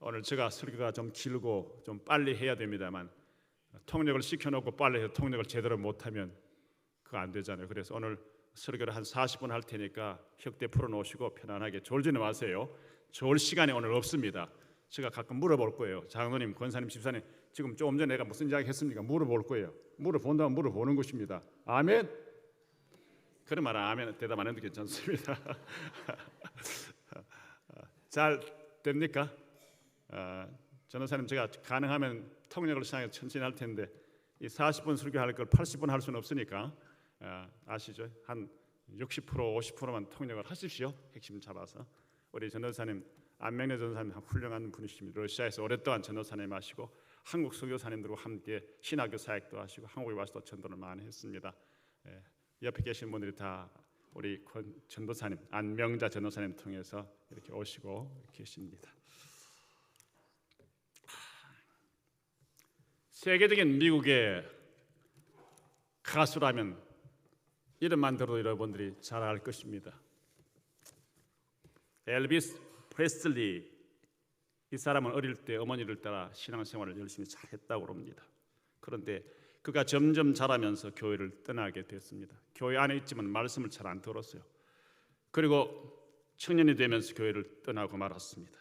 오늘 제가 설교가 좀 길고 좀 빨리 해야 됩니다만 통역을 시켜놓고 빨리 해서 통역을 제대로 못하면 그거 안 되잖아요. 그래서 오늘 설교를 한 40분 할 테니까 혁대 풀어놓으시고 편안하게 졸지는 마세요. 졸 시간이 오늘 없습니다. 제가 가끔 물어볼 거예요. 장로님, 권사님, 집사님, 지금 조금 전에 내가 무슨 이야기 했습니까? 물어볼 거예요. 물어본다면 물어보는 것입니다. 아멘? 그런 말은 아멘 대답 안 해도 괜찮습니다. 잘 됩니까? 전도사님, 제가 가능하면 통역을 시작해서 천천히 할 텐데 이 40분 설교할 걸 80분 할 수는 없으니까 아시죠? 한 60% 50%만 통역을 하십시오. 핵심 잡아서. 우리 전도사님 안명래 전도사님 훌륭한 분이십니다. 러시아에서 오랫동안 전도사님 하시고 한국 선교사님들과 함께 신학교 사역도 하시고 한국에 와서도 전도를 많이 했습니다. 옆에 계신 분들이 다 우리 전도사님 안명자 전도사님 통해서 이렇게 오시고 계십니다. 세계적인 미국의 가수라면 이름만 들어도 여러분들이 잘 알 것입니다. 엘비스 프레슬리. 이 사람은 어릴 때 어머니를 따라 신앙생활을 열심히 잘했다고 합니다. 그런데 그가 점점 자라면서 교회를 떠나게 됐습니다. 교회 안에 있지만 말씀을 잘 안 들었어요. 그리고 청년이 되면서 교회를 떠나고 말았습니다.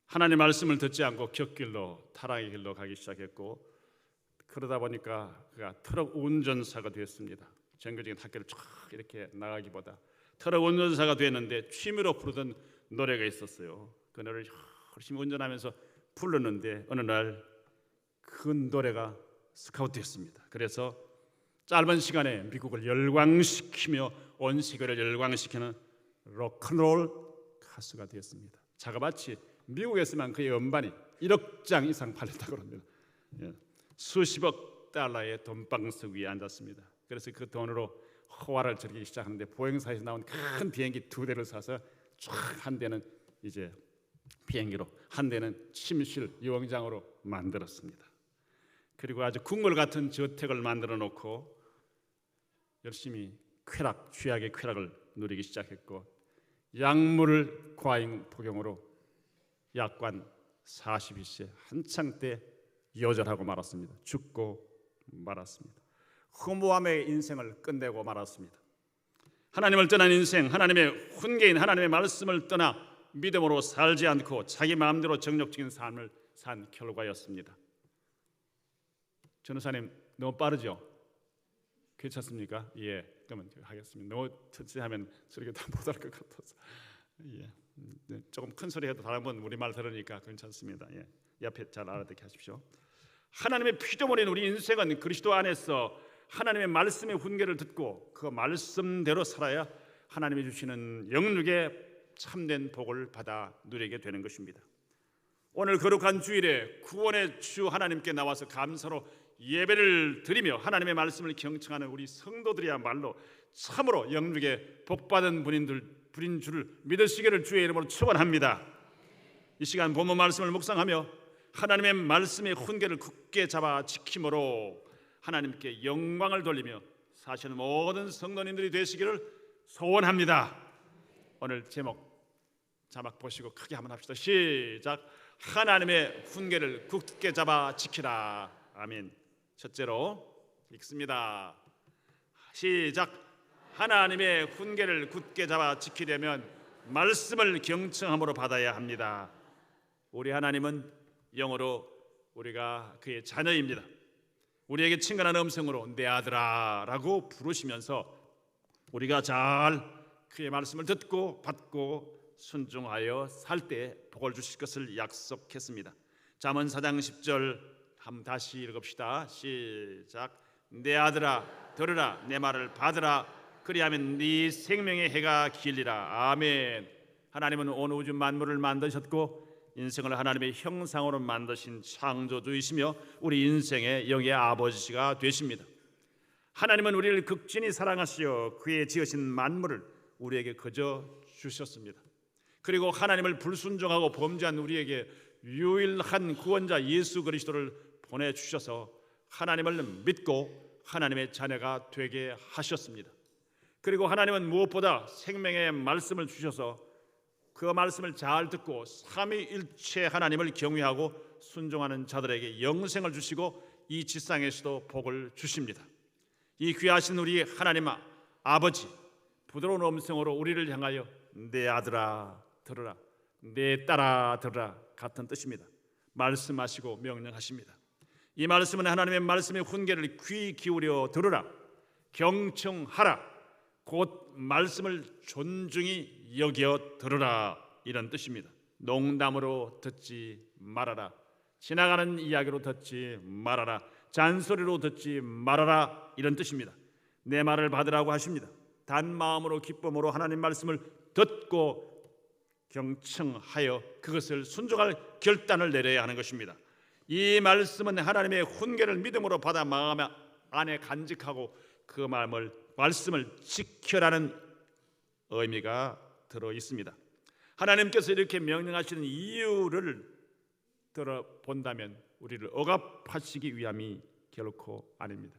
하나님의 말씀을 듣지 않고 곁길로 타락의 길로 가기 시작했고 그러다 보니까 그가 트럭 운전사가 됐습니다. 전교적인 학교를 쫙 이렇게 나가기보다 트럭 운전사가 됐는데 취미로 부르던 노래가 있었어요. 그 노래를 열심히 운전하면서 불렀는데 어느 날 그 노래가 스카우트였습니다. 그래서 짧은 시간에 미국을 열광시키며 온 세계를 열광시키는 로큰롤 가수가 되었습니다. 자그마치 미국에서만 그의 음반이 1억 장 이상 팔렸다고 합니다. 수십억 달러의 돈방석 위에 앉았습니다. 그래서 그 돈으로 호화를 즐기기 시작하는데 보행사에서 나온 큰 비행기 2대를 사서 쫙 한 대는 이제 비행기로, 한 대는 침실 유흥장으로 만들었습니다. 그리고 아주 궁궐 같은 저택을 만들어 놓고 열심히 최악의 쾌락을 누리기 시작했고 약물을 과잉 복용으로 약관 42세 한창 때 요절하고 말았습니다. 죽고 말았습니다. 허무함의 인생을 끝내고 말았습니다. 하나님을 떠난 인생, 하나님의 훈계인 하나님의 말씀을 떠나 믿음으로 살지 않고 자기 마음대로 정욕적인 삶을 산 결과였습니다. 전도사님 너무 빠르죠? 괜찮습니까? 예, 그러면 하겠습니다. 너무 터치하면 소리가 못 할 것 같아서 예, 조금 큰 소리 해도 다른 분 우리 말 들으니까 괜찮습니다. 예, 옆에 잘 알아듣게 하십시오. 하나님의 피조물인 우리 인생은 그리스도 안에서 하나님의 말씀의 훈계를 듣고 그 말씀대로 살아야 하나님이 주시는 영육의 참된 복을 받아 누리게 되는 것입니다. 오늘 거룩한 주일에 구원의 주 하나님께 나와서 감사로 예배를 드리며 하나님의 말씀을 경청하는 우리 성도들이야말로 참으로 영육의 복받은 분인 줄을 믿으시기를 주의 이름으로 축원합니다. 이 시간 본문 말씀을 묵상하며 하나님의 말씀의 훈계를 굳게 잡아 지킴으로 하나님께 영광을 돌리며 사시는 모든 성도님들이 되시기를 소원합니다. 오늘 자막 보시고 크게 한번 합시다. 시작. 하나님의 훈계를 굳게 잡아 지키라. 아멘. 첫째로 읽습니다. 시작. 하나님의 훈계를 굳게 잡아 지키려면 말씀을 경청함으로 받아야 합니다. 우리 하나님은 영어로 우리가 그의 자녀입니다. 우리에게 친근한 음성으로 내 아들아 라고 부르시면서 우리가 잘 그의 말씀을 듣고 받고 순종하여 살 때 복을 주실 것을 약속했습니다. 잠언 4장 10절 한번 다시 읽읍시다. 시작. 내 아들아 들으라, 내 말을 받으라, 그리하면 네 생명의 해가 길리라. 아멘. 하나님은 온 우주 만물을 만드셨고 인생을 하나님의 형상으로 만드신 창조주이시며 우리 인생의 영의 아버지가 되십니다. 하나님은 우리를 극진히 사랑하시어 그의 지으신 만물을 우리에게 거저 주셨습니다. 그리고 하나님을 불순종하고 범죄한 우리에게 유일한 구원자 예수 그리스도를 보내주셔서 하나님을 믿고 하나님의 자녀가 되게 하셨습니다. 그리고 하나님은 무엇보다 생명의 말씀을 주셔서 그 말씀을 잘 듣고 삼위일체 하나님을 경외하고 순종하는 자들에게 영생을 주시고 이 지상에서도 복을 주십니다. 이 귀하신 우리 하나님 아버지 부드러운 음성으로 우리를 향하여 내 아들아 들으라, 내 딸아 들으라 같은 뜻입니다. 말씀하시고 명령하십니다. 이 말씀은 하나님의 말씀의 훈계를 귀 기울여 들으라, 경청하라, 곧 말씀을 존중히 여겨 들으라, 이런 뜻입니다. 농담으로 듣지 말아라, 지나가는 이야기로 듣지 말아라, 잔소리로 듣지 말아라, 이런 뜻입니다. 내 말을 받으라고 하십니다. 단 마음으로 기쁨으로 하나님 말씀을 듣고 경청하여 그것을 순종할 결단을 내려야 하는 것입니다. 이 말씀은 하나님의 훈계를 믿음으로 받아 마음 안에 간직하고 그 말씀을 지켜라는 의미가 들어 있습니다. 하나님께서 이렇게 명령하시는 이유를 들어본다면 우리를 억압하시기 위함이 결코 아닙니다.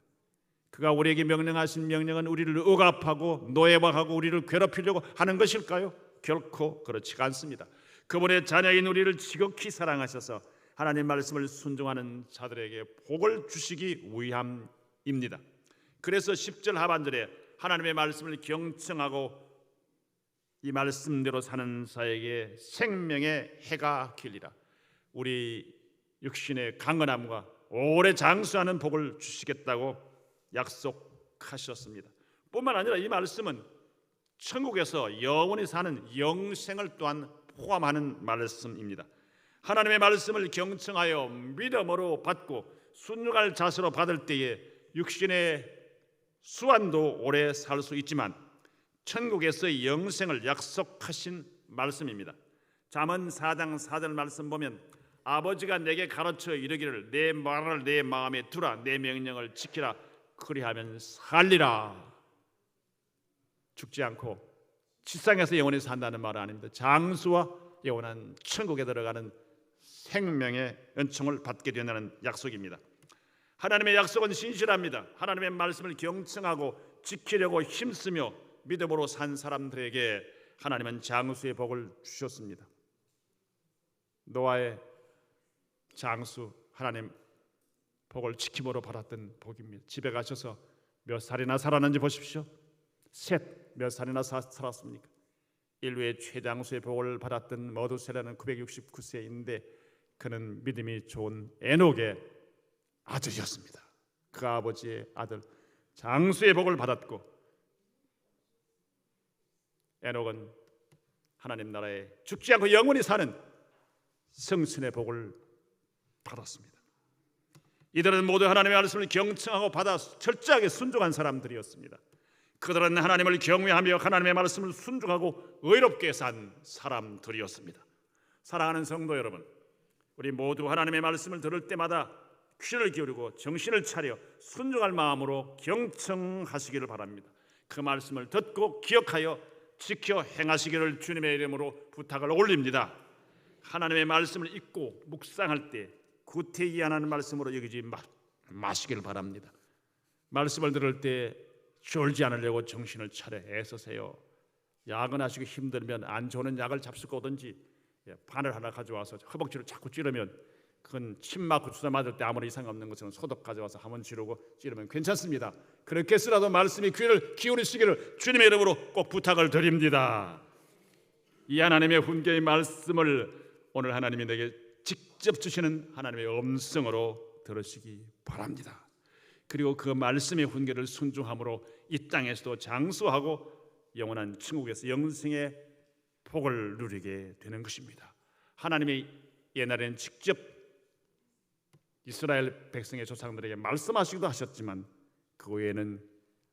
그가 우리에게 명령하신 명령은 우리를 억압하고 노예화하고 우리를 괴롭히려고 하는 것일까요? 결코 그렇지가 않습니다. 그분의 자녀인 우리를 지극히 사랑하셔서 하나님 말씀을 순종하는 자들에게 복을 주시기 위함입니다. 그래서 10절 하반절에 하나님의 말씀을 경청하고 이 말씀대로 사는 자에게 생명의 해가 길리라, 우리 육신의 강건함과 오래 장수하는 복을 주시겠다고 약속하셨습니다. 뿐만 아니라 이 말씀은 천국에서 영원히 사는 영생을 또한 포함하는 말씀입니다. 하나님의 말씀을 경청하여 믿음으로 받고 순종할 자세로 받을 때에 육신의 수완도 오래 살 수 있지만 천국에서의 영생을 약속하신 말씀입니다. 잠언 4장 4절 말씀 보면 아버지가 내게 가르쳐 이르기를 내 말을 내 마음에 두라, 내 명령을 지키라, 그리하면 살리라. 죽지 않고 지상에서 영원히 산다는 말은 아닙니다. 장수와 영원한 천국에 들어가는 생명의 은총을 받게 된다는 약속입니다. 하나님의 약속은 신실합니다. 하나님의 말씀을 경청하고 지키려고 힘쓰며 믿음으로 산 사람들에게 하나님은 장수의 복을 주셨습니다. 노아의 장수 하나님 복을 지킴으로 받았던 복입니다. 집에 가셔서 몇 살이나 살았는지 보십시오. 셋. 몇 살이나 살았습니까? 인류의 최장수의 복을 받았던 머두셀라는 969세인데 그는 믿음이 좋은 에녹의 아들이었습니다. 그 아버지의 아들 장수의 복을 받았고 에녹은 하나님 나라에 죽지 않고 영원히 사는 성신의 복을 받았습니다. 이들은 모두 하나님의 말씀을 경청하고 받아 철저하게 순종한 사람들이었습니다. 그들은 하나님을 경외하며 하나님의 말씀을 순종하고 의롭게 산 사람들이었습니다. 사랑하는 성도 여러분, 우리 모두 하나님의 말씀을 들을 때마다 귀를 기울이고 정신을 차려 순종할 마음으로 경청하시기를 바랍니다. 그 말씀을 듣고 기억하여 지켜 행하시기를 주님의 이름으로 부탁을 올립니다. 하나님의 말씀을 읽고 묵상할 때 구태의안하는 말씀으로 여기지 마시기를 바랍니다. 말씀을 들을 때 졸지 않으려고 정신을 차려 애쓰세요. 야근하시고 힘들면 안 좋은 약을 잡수거든지 바늘 하나 가져와서 허벅지를 자꾸 찌르면 그건 침 맞고 주사 맞을 때 아무런 이상 없는 것처럼 소독 가져와서 한번 지르고 찌르면 괜찮습니다. 그렇게 해서라도 말씀이 귀를 기울이시기를 주님의 이름으로 꼭 부탁을 드립니다. 이 하나님의 훈계의 말씀을 오늘 하나님이 내게 직접 주시는 하나님의 음성으로 들으시기 바랍니다. 그리고 그 말씀의 훈계를 순종함으로 이 땅에서도 장수하고 영원한 천국에서 영생의 복을 누리게 되는 것입니다. 하나님이 옛날에는 직접 이스라엘 백성의 조상들에게 말씀하시기도 하셨지만 그 외에는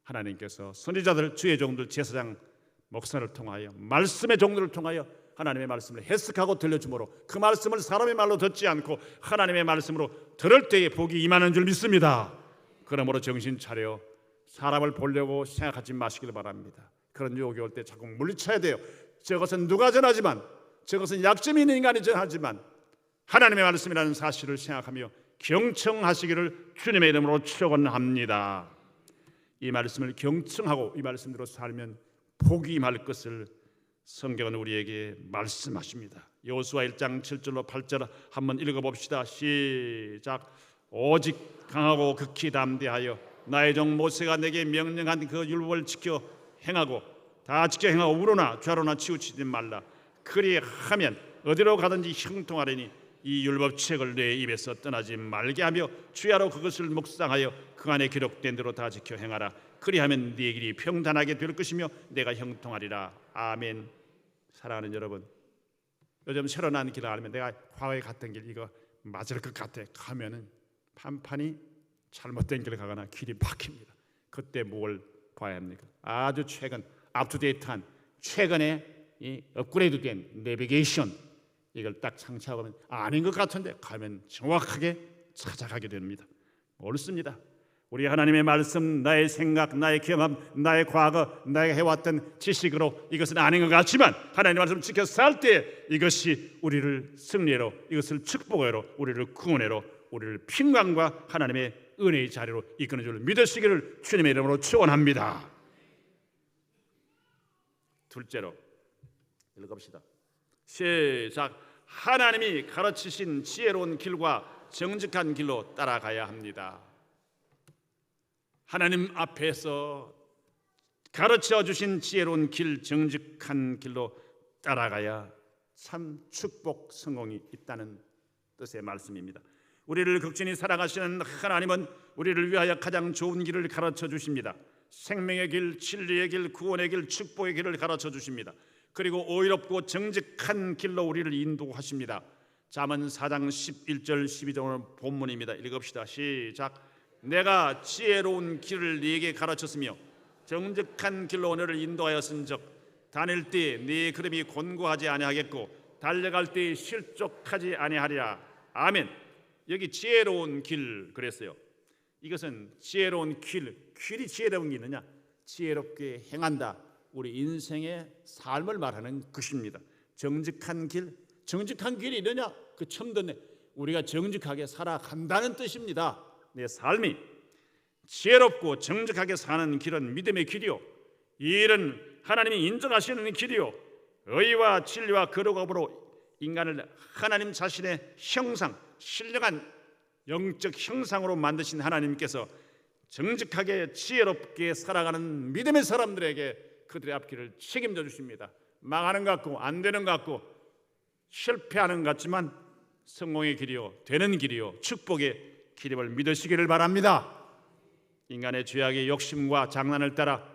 하나님께서 선지자들, 주의 종들, 제사장, 목사를 통하여 말씀의 종들을 통하여 하나님의 말씀을 해석하고 들려주므로 그 말씀을 사람의 말로 듣지 않고 하나님의 말씀으로 들을 때에 복이 임하는 줄 믿습니다. 그러므로 정신 차려 사람을 보려고 생각하지 마시길 바랍니다. 그런 유혹이 올 때 자꾸 물리쳐야 돼요. 저것은 누가 전하지만, 저것은 약점이 있는 인간이 전하지만 하나님의 말씀이라는 사실을 생각하며 경청하시기를 주님의 이름으로 축원합니다. 이 말씀을 경청하고 이 말씀대로 살면 복이 임할 것을 성경은 우리에게 말씀하십니다. 여호수아 1장 7절로 8절 한번 읽어봅시다. 시작. 오직 강하고 극히 담대하여 나의 종 모세가 내게 명령한 그 율법을 지켜 행하고 다 지켜 행하고 우로나 좌로나 치우치지 말라. 그리하면 어디로 가든지 형통하리니 이 율법책을 내 입에서 떠나지 말게 하며 주야로 그것을 묵상하여 그 안에 기록된 대로 다 지켜 행하라. 그리하면 네 길이 평탄하게 될 것이며 내가 형통하리라. 아멘. 사랑하는 여러분, 요즘 새로 난 길을 알면 내가 과거에 갔던 길 이거 맞을 것 같아 가면은 판판이 잘못된 길을 가거나 길이 막힙니다. 그때 뭘 봐야 합니까? 아주 최근 업투데이트한 최근에 이 업그레이드된 내비게이션 이걸 딱 장착하면 아닌 것 같은데 가면 정확하게 찾아가게 됩니다. 옳습니다. 우리 하나님의 말씀, 나의 생각, 나의 경험, 나의 과거, 내가 해왔던 지식으로 이것은 아닌 것 같지만 하나님의 말씀 지켜 살 때 이것이 우리를 승리로, 이것을 축복으로, 우리를 구원으로, 우리를 평강과 하나님의 은혜의 자리로 이끄는 줄 믿으시기를 주님의 이름으로 축원합니다. 둘째로 읽어봅시다. 시작. 하나님이 가르치신 지혜로운 길과 정직한 길로 따라가야 합니다. 하나님 앞에서 가르쳐 주신 지혜로운 길, 정직한 길로 따라가야 참 축복, 성공이 있다는 뜻의 말씀입니다. 우리를 극진히 사랑하시는 하나님은 우리를 위하여 가장 좋은 길을 가르쳐 주십니다. 생명의 길, 진리의 길, 구원의 길, 축복의 길을 가르쳐 주십니다. 그리고 오히롭고 정직한 길로 우리를 인도하십니다. 잠언 4장 11절 12절 본문입니다. 읽읍시다. 시작. 내가 지혜로운 길을 네게 가르쳤으며 정직한 길로 너를 인도하였은즉 다닐 때 네 걸음이 곤고하지 아니하겠고 달려갈 때 실족하지 아니하리라. 아멘. 여기 지혜로운 길 그랬어요. 이것은 지혜로운 길이 지혜로운 게 있느냐? 지혜롭게 행한다. 우리 인생의 삶을 말하는 것입니다. 정직한 길, 정직한 길이 있느냐? 그 처음 듣네. 우리가 정직하게 살아간다는 뜻입니다. 내 삶이 지혜롭고 정직하게 사는 길은 믿음의 길이요, 이 일은 하나님이 인정하시는 길이요, 의와 진리와 거룩함으로 인간을 하나님 자신의 형상, 신령한 영적 형상으로 만드신 하나님께서 정직하게 지혜롭게 살아가는 믿음의 사람들에게 그들의 앞길을 책임져 주십니다. 망하는 것 같고 안 되는 것 같고 실패하는 것 같지만 성공의 길이요, 되는 길이요, 축복의 길임을 믿으시기를 바랍니다. 인간의 죄악의 욕심과 장난을 따라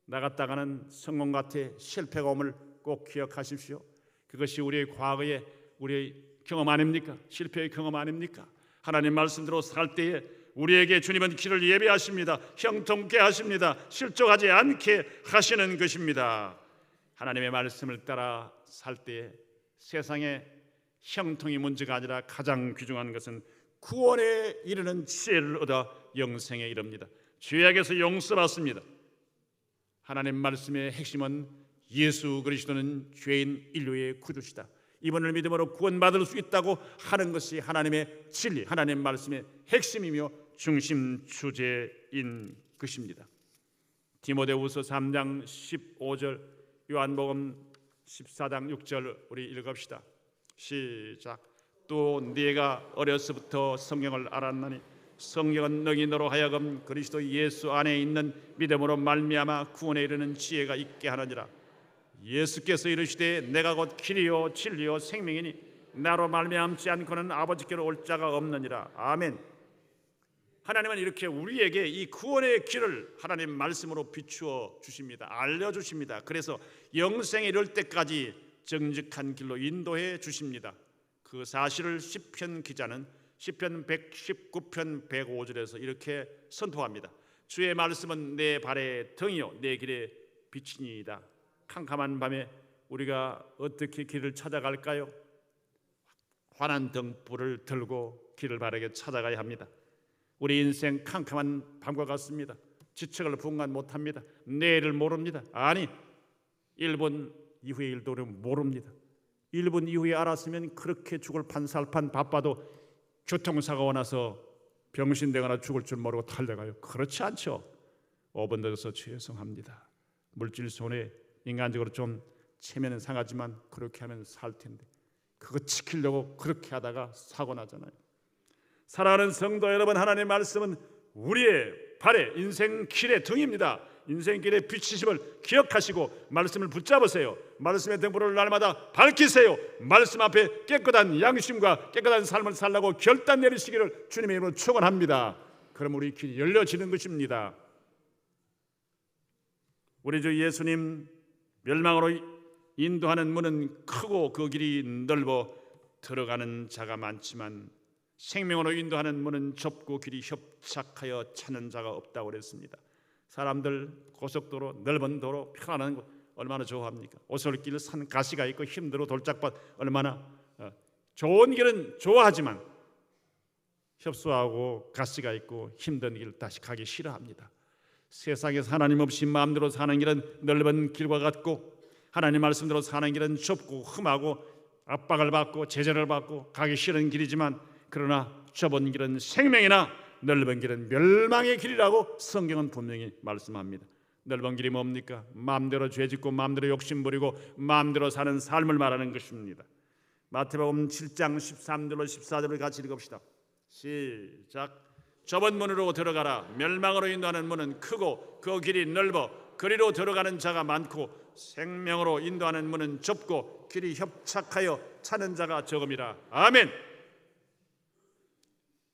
나갔다가는 성공 같아 실패가 옴을 꼭 기억하십시오. 그것이 우리의 과거의 우리의 경험 아닙니까? 실패의 경험 아닙니까? 하나님 말씀대로 살 때에 우리에게 주님은 길을 예비하십니다. 형통케 하십니다. 실족하지 않게 하시는 것입니다. 하나님의 말씀을 따라 살 때에 세상에 형통이 문제가 아니라 가장 귀중한 것은 구원에 이르는 지혜를 얻어 영생에 이릅니다. 죄악에서 용서받습니다. 하나님 말씀의 핵심은 예수 그리스도는 죄인 인류의 구주시다. 이분을 믿음으로 구원받을 수 있다고 하는 것이 하나님의 진리, 하나님 말씀의 핵심이며 중심 주제인 것입니다. 디모데후서 3장 15절, 요한복음 14장 6절 우리 읽읍시다. 시작. 또 네가 어려서부터 성경을 알았나니 성경은 너희 너로 하여금 그리스도 예수 안에 있는 믿음으로 말미암아 구원에 이르는 지혜가 있게 하느니라. 예수께서 이르시되 내가 곧 길이요 진리요 생명이니 나로 말미암지 않고는 아버지께로 올 자가 없느니라. 아멘. 하나님은 이렇게 우리에게 이 구원의 길을 하나님 말씀으로 비추어 주십니다. 알려주십니다. 그래서 영생에 이를 때까지 정직한 길로 인도해 주십니다. 그 사실을 시편 기자는 시편 119편 105절에서 이렇게 선포합니다. 주의 말씀은 내 발의 등이요 내 길의 빛이니이다. 캄캄한 밤에 우리가 어떻게 길을 찾아갈까요? 환한 등불을 들고 길을 바르게 찾아가야 합니다. 우리 인생 캄캄한 밤과 같습니다. 지책을 분간 못합니다. 내일을 모릅니다. 아니 1분 이후의 일도 우리는 모릅니다. 1분 이후에 알았으면 그렇게 죽을 판살판 바빠도 교통사고가 나서 병신되거나 죽을 줄 모르고 달려가요. 그렇지 않죠. 5분 늦어서 죄송합니다. 물질 손해 인간적으로 좀 체면은 상하지만 그렇게 하면 살 텐데 그거 지키려고 그렇게 하다가 사고 나잖아요. 사랑하는 성도 여러분, 하나님의 말씀은 우리의 발에 인생 길의 등입니다. 인생 길의 비추심을 기억하시고 말씀을 붙잡으세요. 말씀의 등불을 날마다 밝히세요. 말씀 앞에 깨끗한 양심과 깨끗한 삶을 살라고 결단 내리시기를 주님의 이름으로 축원합니다. 그럼 우리 길이 열려지는 것입니다. 우리 주 예수님 멸망으로 인도하는 문은 크고 그 길이 넓어 들어가는 자가 많지만 생명으로 인도하는 문은 좁고 길이 협착하여 찾는 자가 없다고 그랬습니다. 사람들 고속도로, 넓은 도로, 편안한 곳 얼마나 좋아합니까? 오솔길, 산, 가시가 있고 힘들고 돌짝밭 얼마나 좋은 길은 좋아하지만 협소하고 가시가 있고 힘든 길 다시 가기 싫어합니다. 세상에서 하나님 없이 마음대로 사는 길은 넓은 길과 같고 하나님 말씀대로 사는 길은 좁고 험하고 압박을 받고 제재를 받고 가기 싫은 길이지만 그러나 좁은 길은 생명이나 넓은 길은 멸망의 길이라고 성경은 분명히 말씀합니다. 넓은 길이 뭡니까? 마음대로 죄짓고 마음대로 욕심부리고 마음대로 사는 삶을 말하는 것입니다. 마태복음 7장 13절로 14절을 같이 읽읍시다. 시작. 좁은 문으로 들어가라. 멸망으로 인도하는 문은 크고 그 길이 넓어 그리로 들어가는 자가 많고 생명으로 인도하는 문은 좁고 길이 협착하여 찾는 자가 적음이라. 아멘.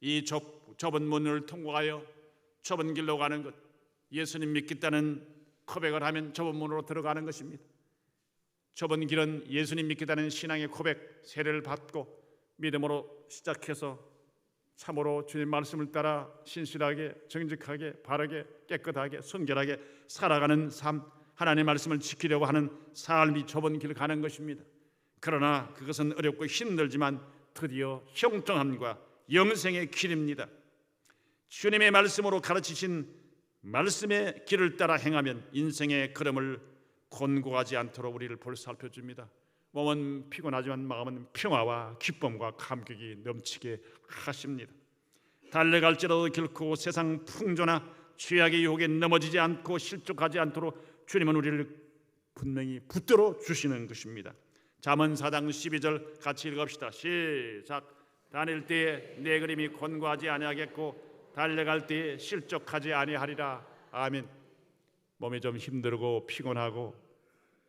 이 좁은 문을 통과하여 좁은 길로 가는 것, 예수님 믿겠다는 고백을 하면 좁은 문으로 들어가는 것입니다. 좁은 길은 예수님 믿겠다는 신앙의 고백, 세례를 받고 믿음으로 시작해서 참으로 주님 말씀을 따라 신실하게, 정직하게, 바르게, 깨끗하게, 순결하게 살아가는 삶, 하나님의 말씀을 지키려고 하는 삶이 좁은 길을 가는 것입니다. 그러나 그것은 어렵고 힘들지만 드디어 형통함과 영생의 길입니다. 주님의 말씀으로 가르치신 말씀의 길을 따라 행하면 인생의 걸음을 곤고하지 않도록 우리를 볼살펴줍니다. 몸은 피곤하지만 마음은 평화와 기쁨과 감격이 넘치게 하십니다. 달려갈지라도 결코 세상 풍조나 죄악의 유혹에 넘어지지 않고 실족하지 않도록 주님은 우리를 분명히 붙들어 주시는 것입니다. 잠언 4장 12절 같이 읽읍시다. 시작. 다닐 때에 내 걸음이 곤고하지 아니하겠고 달려갈 때에 실족하지 아니하리라. 아멘. 몸이 좀 힘들고 피곤하고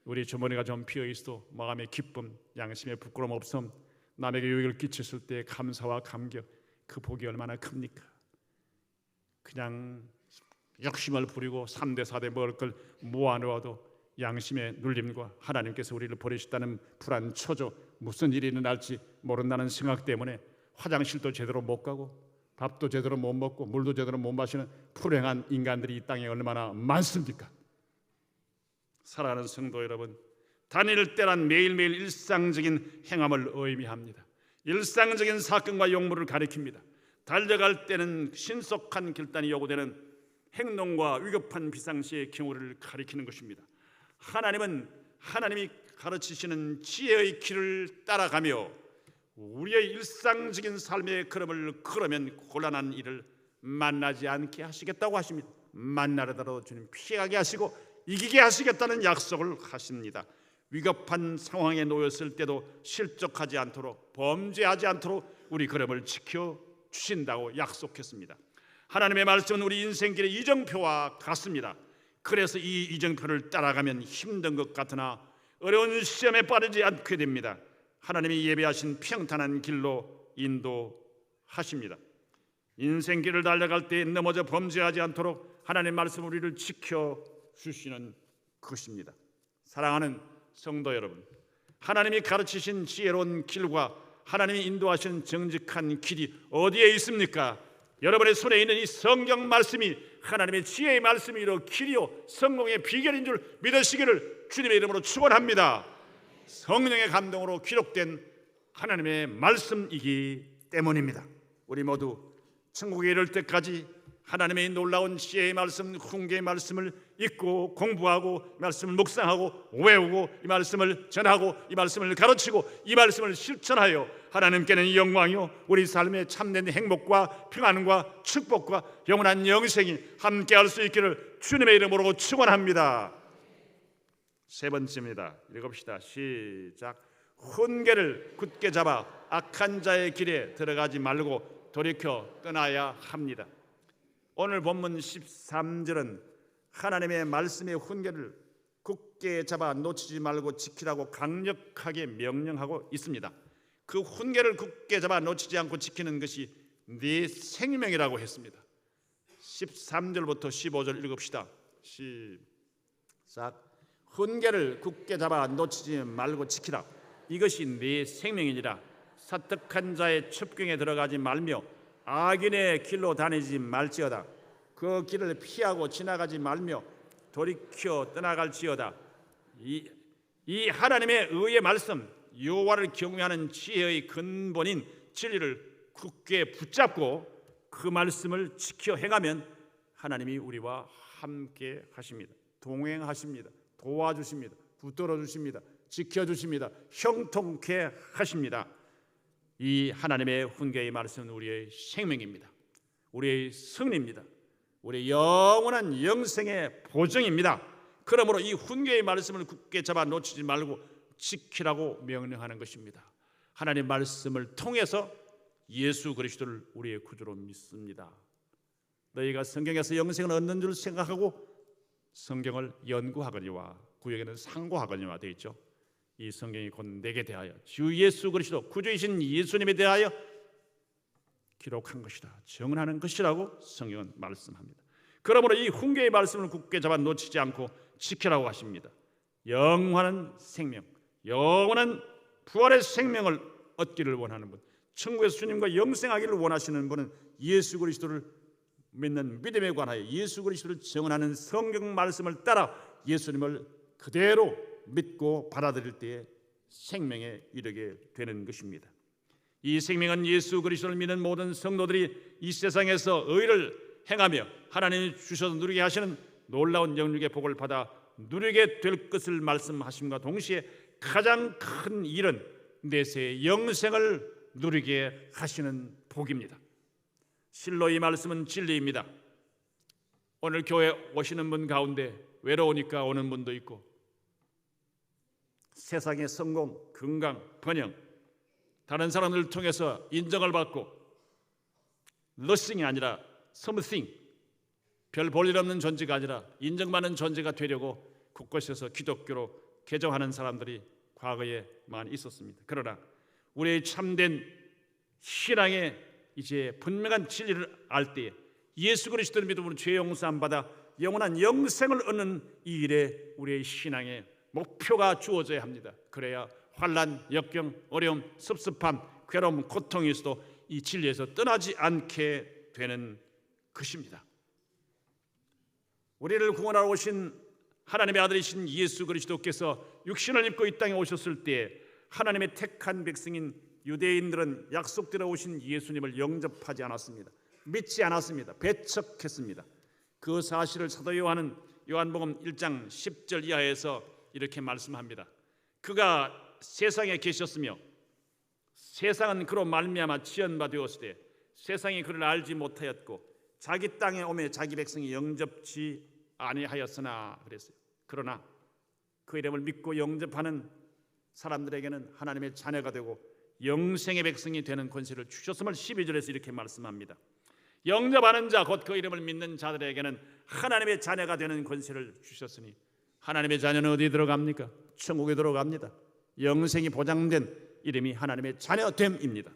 우리 주머니가 좀 비어있어도 마음의 기쁨, 양심의 부끄러움 없음, 남에게 유익을 끼쳤을 때 감사와 감격, 그 복이 얼마나 큽니까? 그냥 욕심을 부리고 3대 4대 먹을 걸 모아놓아도 양심의 눌림과 하나님께서 우리를 버리셨다는 불안, 초조, 무슨 일이 일어날지 모른다는 생각 때문에 화장실도 제대로 못 가고 밥도 제대로 못 먹고 물도 제대로 못 마시는 불행한 인간들이 이 땅에 얼마나 많습니까? 사랑하는 성도 여러분, 다닐 때란 매일매일 일상적인 행함을 의미합니다. 일상적인 사건과 용무를 가리킵니다. 달려갈 때는 신속한 결단이 요구되는 행동과 위급한 비상시의 경우를 가리키는 것입니다. 하나님이 가르치시는 지혜의 길을 따라가며 우리의 일상적인 삶의 걸음을 걸으면 곤란한 일을 만나지 않게 하시겠다고 하십니다. 만나려다도 주님 피하게 하시고 이기게 하시겠다는 약속을 하십니다. 위급한 상황에 놓였을 때도 실족하지 않도록, 범죄하지 않도록 우리 걸음을 지켜주신다고 약속했습니다. 하나님의 말씀은 우리 인생길의 이정표와 같습니다. 그래서 이 이정표를 따라가면 힘든 것 같으나 어려운 시험에 빠지지 않게 됩니다. 하나님이 예배하신 평탄한 길로 인도하십니다. 인생길을 달려갈 때 넘어져 범죄하지 않도록 하나님의 말씀 우리를 지켜주시는 것입니다. 사랑하는 성도 여러분, 하나님이 가르치신 지혜로운 길과 하나님이 인도하신 정직한 길이 어디에 있습니까? 여러분의 손에 있는 이 성경 말씀이 하나님의 지혜의 말씀이로 길이요 성공의 비결인 줄 믿으시기를 주님의 이름으로 축원합니다. 성령의 감동으로 기록된 하나님의 말씀이기 때문입니다. 우리 모두 천국에 이를 때까지 하나님의 놀라운 지혜의 말씀, 훈계의 말씀을 읽고 공부하고 말씀을 묵상하고 외우고 이 말씀을 전하고 이 말씀을 가르치고 이 말씀을 실천하여 하나님께는 영광이요 우리 삶의 참된 행복과 평안과 축복과 영원한 영생이 함께할 수 있기를 주님의 이름으로 축원합니다. 세 번째입니다. 읽읍시다. 시작. 훈계를 굳게 잡아 악한 자의 길에 들어가지 말고 돌이켜 떠나야 합니다. 오늘 본문 13절은 하나님의 말씀의 훈계를 굳게 잡아 놓치지 말고 지키라고 강력하게 명령하고 있습니다. 그 훈계를 굳게 잡아 놓치지 않고 지키는 것이 네 생명이라고 했습니다. 13절부터 15절 읽읍시다. 시작. 훈계를 굳게 잡아 놓치지 말고 지키라. 이것이 네 생명이니라. 사특한 자의 첩경에 들어가지 말며 악인의 길로 다니지 말지어다. 그 길을 피하고 지나가지 말며 돌이켜 떠나갈지어다. 이 하나님의 의의 말씀, 여호와를 경외하는 지혜의 근본인 진리를 굳게 붙잡고 그 말씀을 지켜 행하면 하나님이 우리와 함께 하십니다. 동행하십니다. 도와주십니다. 붙들어 주십니다. 지켜주십니다. 형통케 하십니다. 이 하나님의 훈계의 말씀은 우리의 생명입니다. 우리의 승리입니다. 우리의 영원한 영생의 보증입니다. 그러므로 이 훈계의 말씀을 굳게 잡아 놓치지 말고 지키라고 명령하는 것입니다. 하나님의 말씀을 통해서 예수 그리스도를 우리의 구주로 믿습니다. 너희가 성경에서 영생을 얻는 줄 생각하고 성경을 연구하거니와 구역에는 상고하거니와 되어 있죠. 이 성경이 곧 내게 대하여 주 예수 그리스도 구주이신 예수님에 대하여 기록한 것이다, 정언하는 것이라고 성경은 말씀합니다. 그러므로 이 훈계의 말씀을 굳게 잡아 놓치지 않고 지키라고 하십니다. 영원한 생명, 영원한 부활의 생명을 얻기를 원하는 분, 천국에서 주님과 영생하기를 원하시는 분은 예수 그리스도를 믿는 믿음에 관하여 예수 그리스도를 정언하는 성경 말씀을 따라 예수님을 그대로 믿고 받아들일 때에 생명에 이르게 되는 것입니다. 이 생명은 예수 그리스도를 믿는 모든 성도들이 이 세상에서 의를 행하며 하나님이 주셔서 누리게 하시는 놀라운 영육의 복을 받아 누리게 될 것을 말씀하심과 동시에 가장 큰 일은 내세의 영생을 누리게 하시는 복입니다. 실로 이 말씀은 진리입니다. 오늘 교회 오시는 분 가운데 외로우니까 오는 분도 있고, 세상의 성공, 건강, 번영, 다른 사람들을 통해서 인정을 받고 nothing이 아니라 something, 별 볼일 없는 존재가 아니라 인정받는 존재가 되려고 곳곳에서 기독교로 개종하는 사람들이 과거에 많이 있었습니다. 그러나 우리의 참된 신앙의 이제 분명한 진리를 알 때에 예수 그리스도를 믿음으로 죄 용서함 받아 영원한 영생을 얻는 이 일에 우리의 신앙의 목표가 주어져야 합니다. 그래야 환난, 역경, 어려움, 섭섭함, 괴로움, 고통이 있어도 이 진리에서 떠나지 않게 되는 것입니다. 우리를 구원하러 오신 하나님의 아들이신 예수 그리스도께서 육신을 입고 이 땅에 오셨을 때 하나님의 택한 백성인 유대인들은 약속대로 오신 예수님을 영접하지 않았습니다. 믿지 않았습니다. 배척했습니다. 그 사실을 사도 요한은 요한복음 1장 10절 이하에서 이렇게 말씀합니다. 그가 세상에 계셨으며 세상은 그로 말미암아 지연바 되었으되 세상이 그를 알지 못하였고 자기 땅에 오매 자기 백성이 영접지 아니하였으나 그랬어요. 그러나 그 이름을 믿고 영접하는 사람들에게는 하나님의 자녀가 되고 영생의 백성이 되는 권세를 주셨음을 12절에서 이렇게 말씀합니다. 영접하는 자 곧 그 이름을 믿는 자들에게는 하나님의 자녀가 되는 권세를 주셨으니 하나님의 자녀는 어디에 들어갑니까? 천국에 들어갑니다. 영생이 보장된 이름이 하나님의 자녀됨입니다.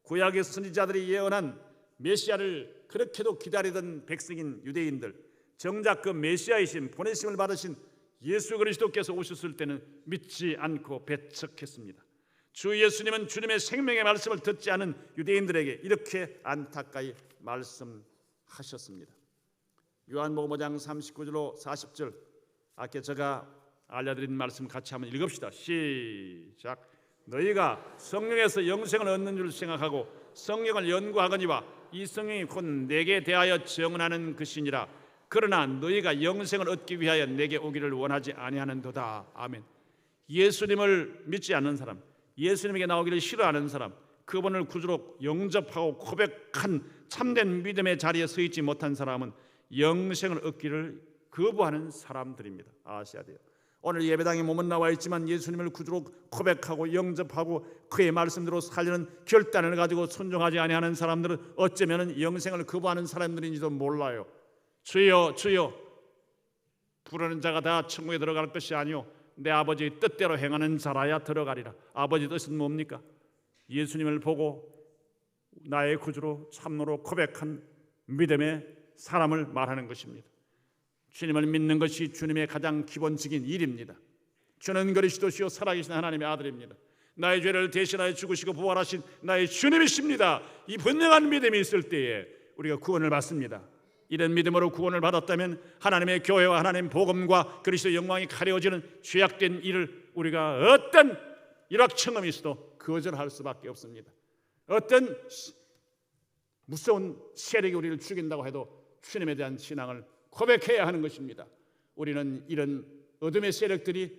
구약의 선지자들이 예언한 메시아를 그렇게도 기다리던 백성인 유대인들, 정작 그 메시아이신 보내심을 받으신 예수 그리스도께서 오셨을 때는 믿지 않고 배척했습니다. 주 예수님은 주님의 생명의 말씀을 듣지 않은 유대인들에게 이렇게 안타까이 말씀하셨습니다. 요한복음 5장 39절로 40절, 아까 제가 알려드린 말씀 같이 한번 읽읍시다. 시작. 너희가 성령에서 영생을 얻는 줄 생각하고 성령을 연구하거니와 이 성령이 곧 내게 대하여 정언하는 것이니라. 그러나 너희가 영생을 얻기 위하여 내게 오기를 원하지 아니하는도다. 아멘. 예수님을 믿지 않는 사람, 예수님에게 나오기를 싫어하는 사람, 그분을 구주로 영접하고 고백한 참된 믿음의 자리에 서 있지 못한 사람은 영생을 얻기를 거부하는 사람들입니다. 아셔야 돼요. 오늘 예배당에 몸은 나와 있지만 예수님을 구주로 고백하고 영접하고 그의 말씀대로 살려는 결단을 가지고 순종하지 아니하는 사람들은 어쩌면 영생을 거부하는 사람들인지도 몰라요. 주여 주여 부르는 자가 다 천국에 들어갈 것이 아니오 내 아버지의 뜻대로 행하는 자라야 들어가리라. 아버지 뜻은 뭡니까? 예수님을 보고 나의 구주로 참으로 고백한 믿음의 사람을 말하는 것입니다. 주님을 믿는 것이 주님의 가장 기본적인 일입니다. 주는 그리스도시요 살아계신 하나님의 아들입니다. 나의 죄를 대신하여 죽으시고 부활하신 나의 주님이십니다. 이 분명한 믿음이 있을 때에 우리가 구원을 받습니다. 이런 믿음으로 구원을 받았다면 하나님의 교회와 하나님 복음과 그리스도의 영광이 가려지는 죄악된 일을 우리가 어떤 일확천금이 있어도 거절할 수밖에 없습니다. 어떤 무서운 세력이 우리를 죽인다고 해도 주님에 대한 신앙을 고백해야 하는 것입니다. 우리는 이런 어둠의 세력들이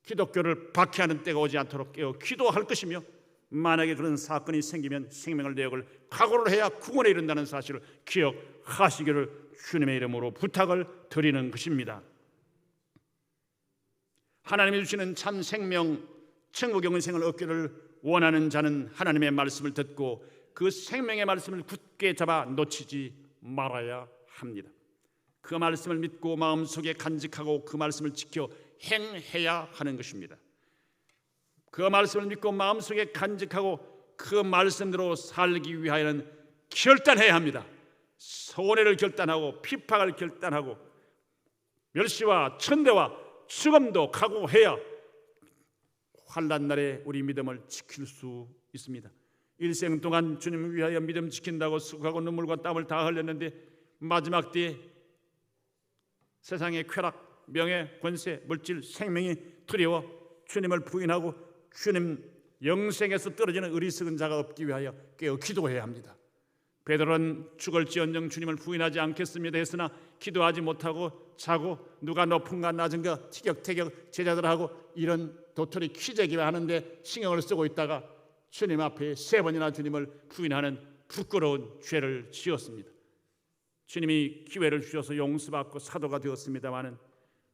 기독교를 박해하는 때가 오지 않도록 깨어 기도할 것이며, 만약에 그런 사건이 생기면 생명을 내역을 각오를 해야 구원에 이른다는 사실을 기억하시기를 주님의 이름으로 부탁을 드리는 것입니다. 하나님이 주시는 참 생명, 천국 영생을 얻기를 원하는 자는 하나님의 말씀을 듣고 그 생명의 말씀을 굳게 잡아 놓치지 말아야 합니다. 그 말씀을 믿고 마음속에 간직하고 그 말씀을 지켜 행해야 하는 것입니다. 그 말씀을 믿고 마음속에 간직하고 그 말씀대로 살기 위하여는 결단해야 합니다. 손해를 결단하고 핍박을 결단하고 멸시와 천대와 죽음도 각오해야 환난 날에 우리 믿음을 지킬 수 있습니다. 일생 동안 주님을 위하여 믿음 지킨다고 수고하고 눈물과 땀을 다 흘렸는데 마지막 때에 세상의 쾌락, 명예, 권세, 물질, 생명이 두려워 주님을 부인하고 주님 영생에서 떨어지는 어리석은 자가 없기 위하여 깨어 기도해야 합니다. 베드로는 죽을지언정 주님을 부인하지 않겠습니다 했으나 기도하지 못하고 자고 누가 높은가 낮은가 티격태격 제자들하고 이런 도토리 키재기만 하는데 신경을 쓰고 있다가 주님 앞에 3번이나 주님을 부인하는 부끄러운 죄를 지었습니다. 주님이 기회를 주셔서 용서받고 사도가 되었습니다마는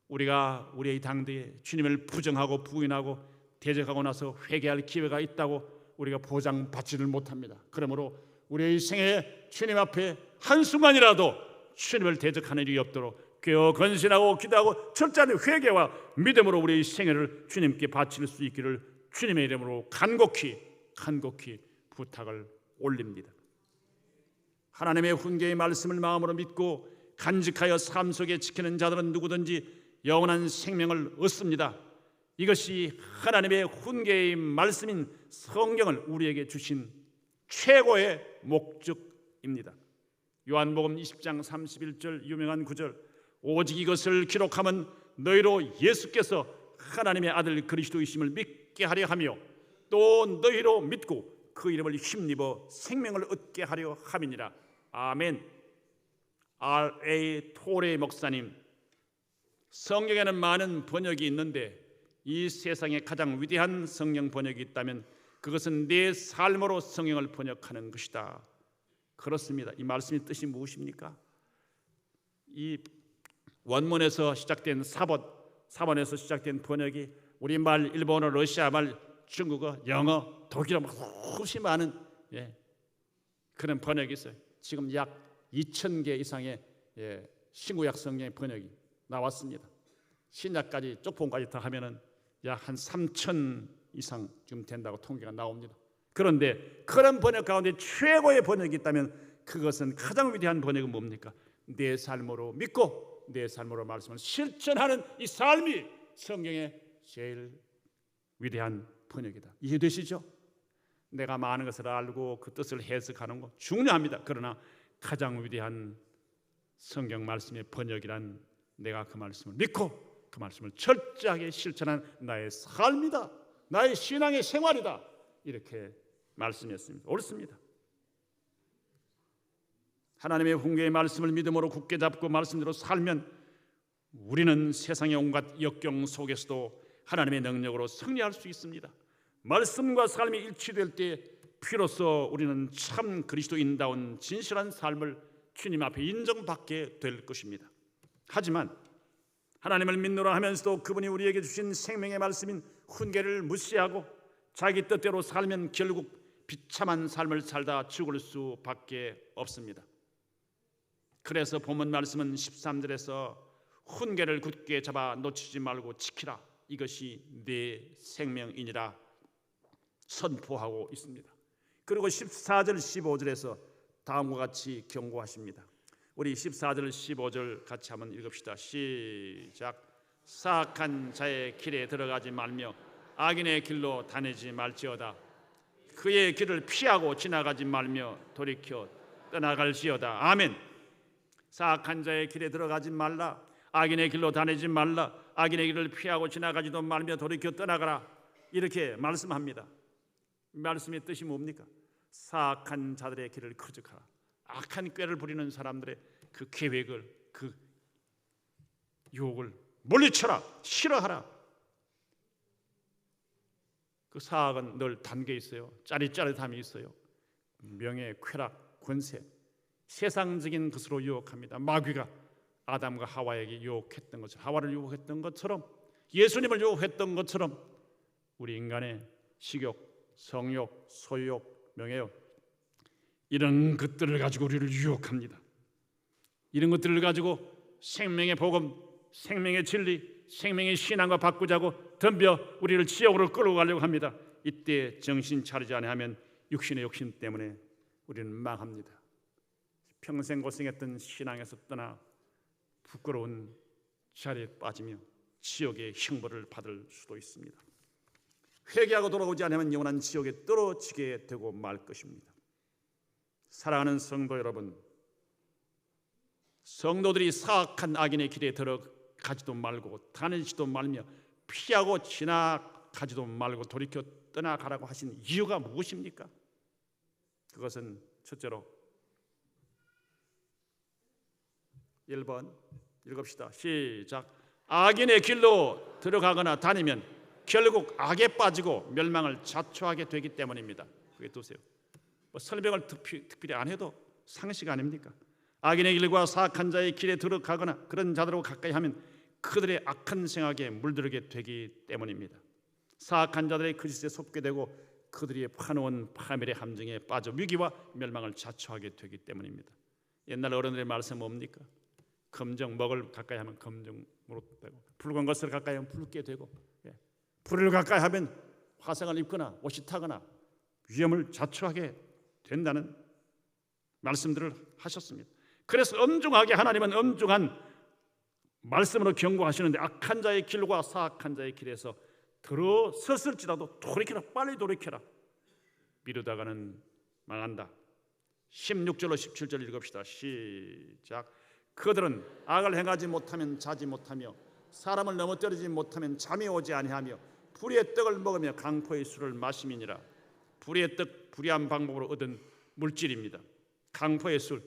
우리가 우리의 당대에 주님을 부정하고 부인하고 대적하고 나서 회개할 기회가 있다고 우리가 보장받지를 못합니다. 그러므로 우리의 생애에 주님 앞에 한순간이라도 주님을 대적하는 일이 없도록 깨어 건신하고 기도하고 철저한 회개와 믿음으로 우리의 생애를 주님께 바칠 수 있기를 주님의 이름으로 간곡히 부탁을 올립니다. 하나님의 훈계의 말씀을 마음으로 믿고 간직하여 삶 속에 지키는 자들은 누구든지 영원한 생명을 얻습니다. 이것이 하나님의 훈계의 말씀인 성경을 우리에게 주신 최고의 목적입니다. 요한복음 20장 31절 유명한 구절, 오직 이것을 기록하면 너희로 예수께서 하나님의 아들 그리스도이심을 믿게 하려 하며 또 너희로 믿고 그 이름을 힘입어 생명을 얻게 하려 함이니라. 아멘. R.A. 토레 목사님, 성경에는 많은 번역이 있는데 이 세상에 가장 위대한 성경 번역이 있다면 그것은 내 삶으로 성경을 번역하는 것이다. 그렇습니다. 이 말씀의 뜻이 무엇입니까? 이 원문에서 시작된 사본에서 시작된 번역이 우리말, 일본어, 러시아말, 중국어, 영어, 독일어 수없이 많은 그런 번역이 있어요. 지금 약 2,000개 이상의 신구약 성경의 번역이 나왔습니다. 신약까지 쪽폰까지 다 하면은 약 한 3,000 이상 좀 된다고 통계가 나옵니다. 그런데 그런 번역 가운데 최고의 번역이 있다면 그것은 가장 위대한 번역은 뭡니까? 내 삶으로 믿고 내 삶으로 말씀을 실천하는 이 삶이 성경의 제일 위대한 번역이다. 이해되시죠? 내가 많은 것을 알고 그 뜻을 해석하는 것 중요합니다. 그러나 가장 위대한 성경 말씀의 번역이란 내가 그 말씀을 믿고 그 말씀을 철저하게 실천한 나의 삶이다. 나의 신앙의 생활이다. 이렇게 말씀했습니다. 옳습니다. 하나님의 훈계의 말씀을 믿음으로 굳게 잡고 말씀대로 살면 우리는 세상의 온갖 역경 속에서도 하나님의 능력으로 승리할 수 있습니다. 말씀과 삶이 일치될 때 비로소 우리는 참 그리스도인다운 진실한 삶을 주님 앞에 인정받게 될 것입니다. 하지만 하나님을 믿노라 하면서도 그분이 우리에게 주신 생명의 말씀인 훈계를 무시하고 자기 뜻대로 살면 결국 비참한 삶을 살다 죽을 수밖에 없습니다. 그래서 본문 말씀은 13절에서 훈계를 굳게 잡아 놓치지 말고 지키라, 이것이 네 생명이니라 선포하고 있습니다. 그리고 14절 15절에서 다음과 같이 경고하십니다. 우리 14절 15절 같이 한번 읽읍시다. 시작. 사악한 자의 길에 들어가지 말며 악인의 길로 다니지 말지어다. 그의 길을 피하고 지나가지 말며 돌이켜 떠나갈지어다. 아멘. 사악한 자의 길에 들어가지 말라, 악인의 길로 다니지 말라, 악인의 길을 피하고 지나가지도 말며 돌이켜 떠나가라, 이렇게 말씀합니다. 말씀의 뜻이 뭡니까? 사악한 자들의 길을 거적하라. 악한 꾀를 부리는 사람들의 그 계획을, 그 유혹을 물리쳐라, 싫어하라. 그 사악은 늘 단계 있어요. 짜릿짜릿함이 있어요. 명예, 쾌락, 권세, 세상적인 것으로 유혹합니다. 마귀가 아담과 하와에게 유혹했던 것처럼, 하와를 유혹했던 것처럼, 예수님을 유혹했던 것처럼 우리 인간의 식욕, 성욕, 소유욕, 명예욕, 이런 것들을 가지고 우리를 유혹합니다. 이런 것들을 가지고 생명의 복음, 생명의 진리, 생명의 신앙과 바꾸자고 덤벼 우리를 지옥으로 끌고 가려고 합니다. 이때 정신 차리지 아니하면 육신의 욕심 때문에 우리는 망합니다. 평생 고생했던 신앙에서 떠나 부끄러운 자리에 빠지며 지옥의 형벌을 받을 수도 있습니다. 회개하고 돌아오지 않으면 영원한 지옥에 떨어지게 되고 말 것입니다. 사랑하는 성도 여러분, 성도들이 사악한 악인의 길에 들어가지도 말고 다니지도 말며 피하고 지나가지도 말고 돌이켜 떠나가라고 하신 이유가 무엇입니까? 그것은 첫째로 1번 읽읍시다. 시작. 악인의 길로 들어가거나 다니면 결국 악에 빠지고 멸망을 자초하게 되기 때문입니다. 그게 두세요. 설명을 특별히 안 해도 상식 아닙니까? 악인의 길과 사악한 자의 길에 들어가거나 그런 자들하고 가까이 하면 그들의 악한 생각에 물들게 되기 때문입니다. 사악한 자들의 거짓에 속게 되고 그들이 파놓은 파멸의 함정에 빠져 위기와 멸망을 자초하게 되기 때문입니다. 옛날 어른들의 말씀 뭡니까? 검정, 먹을 가까이 하면 검정으로 되고, 붉은 것을 가까이 하면 붉게 되고, 불을 가까이 하면 화상을 입거나 옷이 타거나 위험을 자초하게 된다는 말씀들을 하셨습니다. 그래서 엄중하게 하나님은 엄중한 말씀으로 경고하시는데, 악한 자의 길과 사악한 자의 길에서 들어섰을지라도 돌이켜라, 빨리 돌이켜라. 미루다가는 망한다. 16절로 17절 읽읍시다. 시작. 그들은 악을 행하지 못하면 자지 못하며 사람을 넘어뜨리지 못하면 잠이 오지 아니하며 불의의 떡을 먹으며 강포의 술을 마심이니라. 불의의 떡, 불의한 방법으로 얻은 물질입니다. 강포의 술,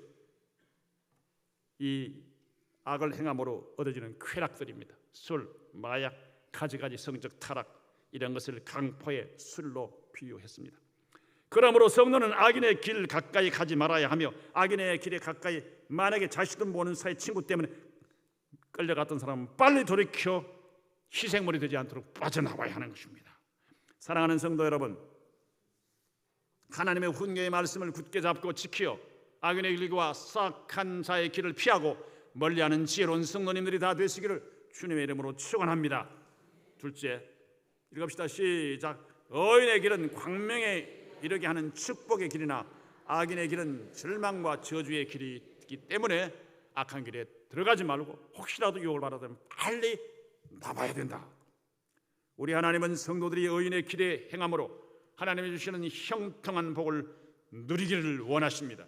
이 악을 행함으로 얻어지는 쾌락들입니다. 술, 마약, 가지가지 성적 타락, 이런 것을 강포의 술로 비유했습니다. 그러므로 성도는 악인의 길 가까이 가지 말아야 하며, 악인의 길에 가까이 만약에 자식들 보는 사이 친구 때문에 끌려갔던 사람은 빨리 돌이켜 희생물이 되지 않도록 빠져나와야 하는 것입니다. 사랑하는 성도 여러분, 하나님의 훈계의 말씀을 굳게 잡고 지키어 악인의 길과 사악한 자의 길을 피하고 멀리하는 지혜로운 성도님들이 다 되시기를 주님의 이름으로 축원합니다. 둘째, 읽읍시다. 시작. 의인의 길은 광명에 이르게 하는 축복의 길이나 악인의 길은 절망과 저주의 길이기 때문에 악한 길에 들어가지 말고 혹시라도 유혹을 받아들면 빨리 나와야 된다. 우리 하나님은 성도들이 의인의 길에 행함으로 하나님이 주시는 형통한 복을 누리기를 원하십니다.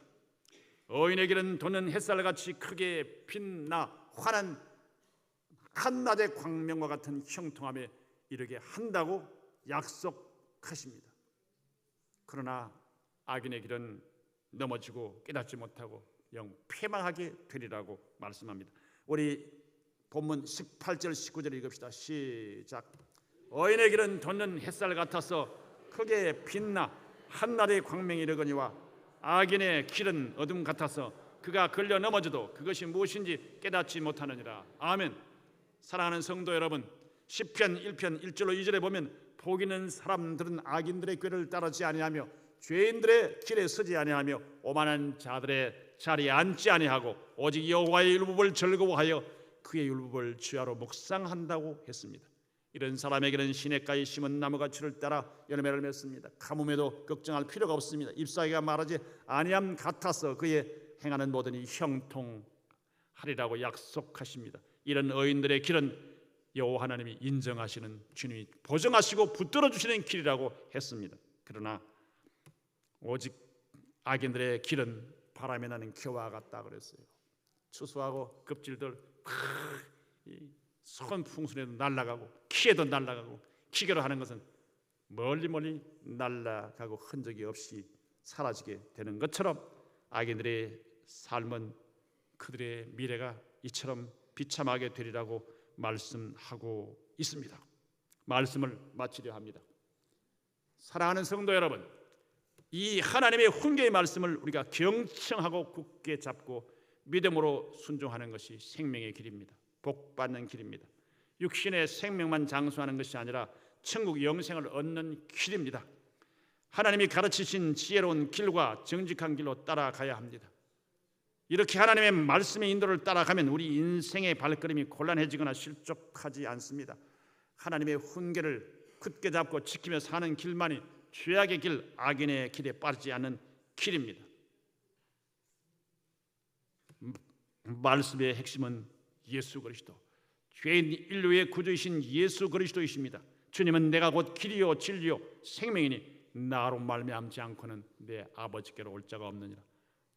의인의 길은 돋는 햇살같이 크게 빛나 환한 한낮의 광명과 같은 형통함에 이르게 한다고 약속하십니다. 그러나 악인의 길은 넘어지고 깨닫지 못하고 영 패망하게 되리라고 말씀합니다. 우리 본문 18절 19절 읽읍시다. 시작. 의인의 길은 돋는 햇살 같아서 크게 빛나 한낮의 광명이 이르거니와 악인의 길은 어둠 같아서 그가 걸려 넘어져도 그것이 무엇인지 깨닫지 못하느니라. 아멘. 사랑하는 성도 여러분, 시편 1편 1절로 2절에 보면 복 있는 사람들은 악인들의 꾀를 따르지 아니하며 죄인들의 길에 서지 아니하며 오만한 자들의 자리에 앉지 아니하고 오직 여호와의 율법을 즐거워하여 그의 율법을 주야로 묵상한다고 했습니다. 이런 사람에게는 시냇가에 심은 나무가지를 따라 열매를 맺습니다. 가뭄에도 걱정할 필요가 없습니다. 잎사귀가 마르지 아니함 같아서 그의 행하는 모든 일이 형통하리라고 약속하십니다. 이런 의인들의 길은 여호와 하나님이 인정하시는, 주님이 보증하시고 붙들어 주시는 길이라고 했습니다. 그러나 오직 악인들의 길은 바람에 나는 겨와 같다 그랬어요. 추수하고 급질들 손풍순에도 날아가고 키에도 날아가고 기계로 하는 것은 멀리 날아가고 흔적이 없이 사라지게 되는 것처럼 악인들의 삶은 그들의 미래가 이처럼 비참하게 되리라고 말씀하고 있습니다. 말씀을 마치려 합니다. 사랑하는 성도 여러분, 이 하나님의 훈계의 말씀을 우리가 경청하고 굳게 잡고 믿음으로 순종하는 것이 생명의 길입니다. 복받는 길입니다. 육신의 생명만 장수하는 것이 아니라 천국 영생을 얻는 길입니다. 하나님이 가르치신 지혜로운 길과 정직한 길로 따라가야 합니다. 이렇게 하나님의 말씀의 인도를 따라가면 우리 인생의 발걸음이 곤란해지거나 실족하지 않습니다. 하나님의 훈계를 굳게 잡고 지키며 사는 길만이 죄악의 길, 악인의 길에 빠지지 않는 길입니다. 말씀의 핵심은 예수 그리스도, 죄인 인류의 구주이신 예수 그리스도이십니다. 주님은 내가 곧 길이요 진리요 생명이니 나로 말미암지 않고는 내 아버지께로 올 자가 없느니라.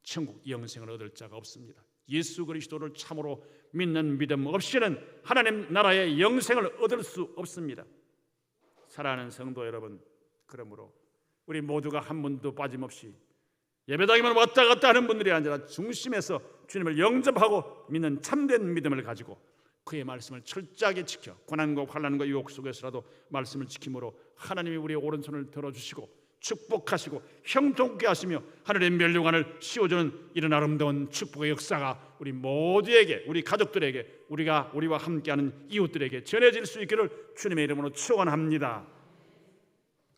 천국 영생을 얻을 자가 없습니다. 예수 그리스도를 참으로 믿는 믿음 없이는 하나님 나라의 영생을 얻을 수 없습니다. 사랑하는 성도 여러분, 그러므로 우리 모두가 한 분도 빠짐없이 예배당에만 왔다 갔다 하는 분들이 아니라 중심에서 주님을 영접하고 믿는 참된 믿음을 가지고 그의 말씀을 철저하게 지켜 고난과 환난과 유혹 속에서라도 말씀을 지킴으로 하나님이 우리의 오른손을 들어주시고 축복하시고 형통케 하시며 하늘의 멸류관을 씌워주는 이런 아름다운 축복의 역사가 우리 모두에게, 우리 가족들에게, 우리와 함께하는 이웃들에게 전해질 수 있기를 주님의 이름으로 축원합니다.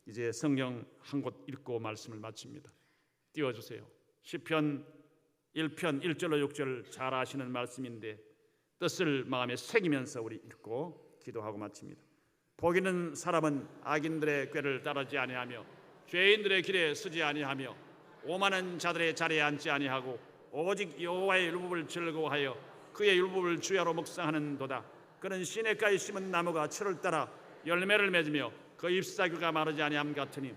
이제 성경 한 곳 읽고 말씀을 마칩니다. 띄워주세요. 시편 1편 1절로 6절 잘 아시는 말씀인데 뜻을 마음에 새기면서 우리 읽고 기도하고 마칩니다. 복 있는 사람은 악인들의 꾀를 따르지 아니하며 죄인들의 길에 서지 아니하며 오만한 자들의 자리에 앉지 아니하고 오직 여호와의 율법을 즐거워하여 그의 율법을 주야로 묵상하는도다. 그는 시냇가에 심은 나무가 철을 따라 열매를 맺으며 그 잎사귀가 마르지 아니함 같으니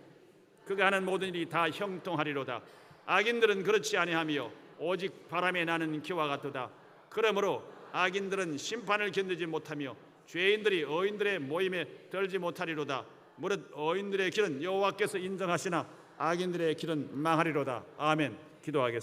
그가 하는 모든 일이 다 형통하리로다. 악인들은 그렇지 아니하며 오직 바람에 나는 기와 같도다. 그러므로 악인들은 심판을 견디지 못하며 죄인들이 의인들의 모임에 들지 못하리로다. 무릇 의인들의 길은 여호와께서 인정하시나 악인들의 길은 망하리로다. 아멘. 기도하겠습니다.